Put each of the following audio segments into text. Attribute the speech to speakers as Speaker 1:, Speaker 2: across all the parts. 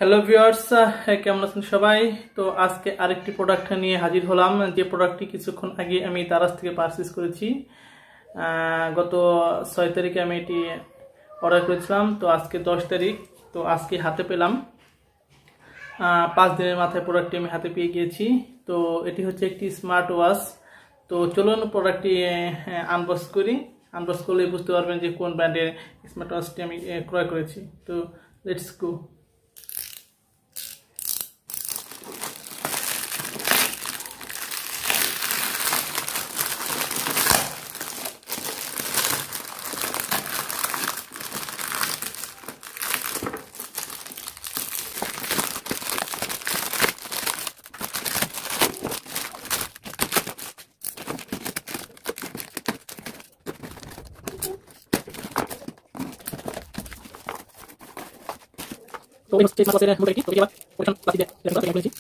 Speaker 1: Hello viewers, কেমন আছেন সবাই? তো আজকে আরেকটি প্রোডাক্ট নিয়ে হাজির হলাম, যে প্রোডাক্টটি কিছুক্ষণ আগে আমি দারাজ থেকে পারচেজ করেছি। গত 6 তারিখে আমি এটি অর্ডার করেছিলাম। তো আজকে 10 তারিখ, তো আজকে হাতে পেলাম। 5 দিনের মাথায় প্রোডাক্টটি আমি হাতে পেয়ে গিয়েছি। তো এটি হচ্ছে একটি স্মার্ট ওয়াচ। তো চলুন প্রোডাক্টটি আনবক্স করি। আনবক্স করলে বুঝতে পারবেন যে কোন ব্র্যান্ডের স্মার্ট ওয়াচটি আমি ক্রয় করেছি। তো লেটস গো। তো এই হচ্ছে স্মার্ট ওয়াচের মোটামুটি। তো এবার পকথন প্লাস্টিক দিয়ে আমি করেছি।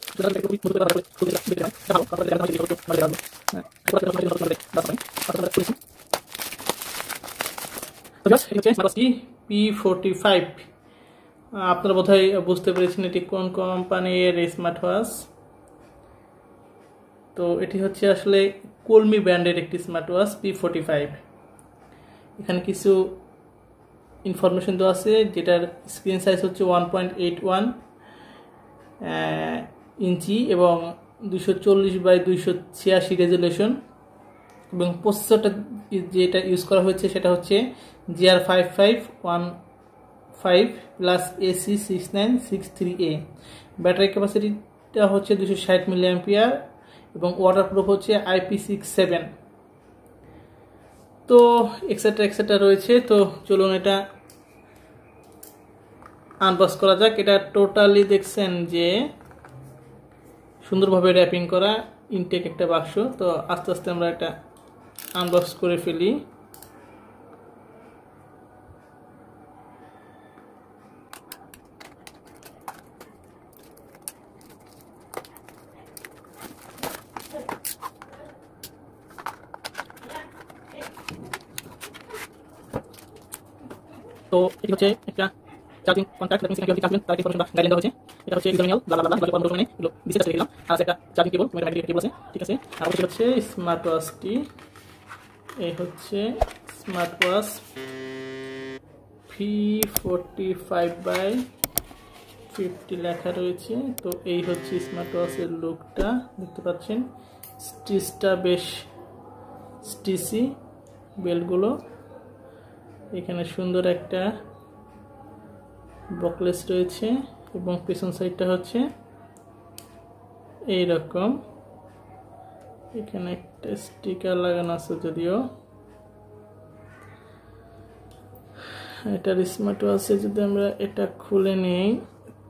Speaker 1: সুতরাং একটু মুখ করে ভালো করে খুলে দিতে পারি। ভালো তারপরে দেখা হচ্ছে ভিডিও করে রাখবো। হ্যাঁ, এটা করে ভালো করে দাও ভাই। তারপরে খুলেছি। তো জাস্ট এই হচ্ছে স্মার্ট ওয়াচটি P45। আপনারা বোধহয় বুঝতে পেরেছেন এটি কোন কোম্পানির স্মার্ট ওয়াচ। তো এটি হচ্ছে আসলে কলমি ব্র্যান্ডের একটি স্মার্ট ওয়াচ P45। এখানে কিছু ইনফরমেশন দেওয়া আছে, যেটার স্ক্রিন সাইজ হচ্ছে 1.81 ইঞ্চি এবং 240x286 রেজুলেশন, এবং প্রসেসরটা যেটা ইউজ করা হয়েছে সেটা হচ্ছে GR5515 প্লাস AC6963A। ব্যাটারি ক্যাপাসিটিটা হচ্ছে 260 mAh এবং ওয়াটারপ্রুফ হচ্ছে IP67। তো এক্সেট্রা এক্সেট্রা রয়েছে। তো চলুন এটা আনবক্স করা যাক। এটা টোটালি দেখছেন যে সুন্দরভাবে র্যাপিং করা ইনটেক একটা বাক্স। তো আস্তে আস্তে আমরা এটা আনবক্স করে ফেলি। তো এটি হচ্ছে একটা চার্জিং কন্ট্যাক্ট, আপনি সিকিউরিটি চার্জিং তার কি পছন্দ গাইডলাইন দেওয়া হয়েছে। এটা হচ্ছে এক্সামিনাল ব্লা ব্লা ব্লা বলে পড়ার মানে এগুলো বিশেষ করে দিলাম। আর একটা চার্জিং কেবল, তোমার ম্যাগনেটিক কেবল আছে, ঠিক আছে। আর ওটা হচ্ছে স্মার্ট ওয়াচটি। এই হচ্ছে স্মার্ট ওয়াচ P45/50 লেখা রয়েছে। তো এই হচ্ছে স্মার্ট ওয়াচের লুকটা, দেখতে পাচ্ছেন। স্টিচটা বেশ স্টিচি, বেলগুলো এখানে সুন্দর একটা বকলেস রয়েছে এবং পেছন সাইডটা হচ্ছে এই রকম। এখানে একটা স্টিকার লাগানো আছে, যদিও এটার স্মার্ট ওয়াচে যদি আমরা এটা খুলে নিই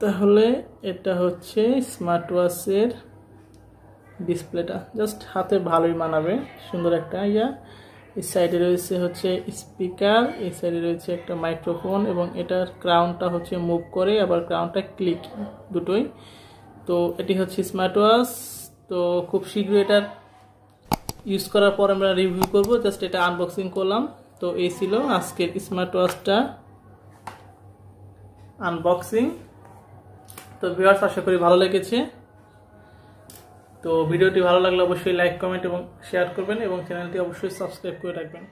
Speaker 1: তাহলে এটা হচ্ছে স্মার্ট ওয়াচের ডিসপ্লেটা। জাস্ট হাতে ভালোই মানাবে, সুন্দর একটা ইয়া। এই সাইডে রয়েছে হচ্ছে স্পিকার, এই সাইডে রয়েছে একটা মাইক্রোফোন এবং এটার ক্রাউনটা হচ্ছে মুভ করে, আবার ক্রাউনটা ক্লিক, দুটোই। তো এটি হচ্ছে স্মার্ট ওয়াচ। তো খুব শীঘ্রই এটা ইউজ করার পর আমরা রিভিউ করব। জাস্ট এটা আনবক্সিং করলাম। তো এই ছিল আজকের স্মার্ট ওয়াচটা আনবক্সিং। তো ভিউয়ার্স, আশা করি ভালো লেগেছে। তো ভিডিওটি ভালো লাগলে অবশ্যই লাইক, কমেন্ট এবং শেয়ার করবেন এবং চ্যানেলটি অবশ্যই সাবস্ক্রাইব করে রাখবেন।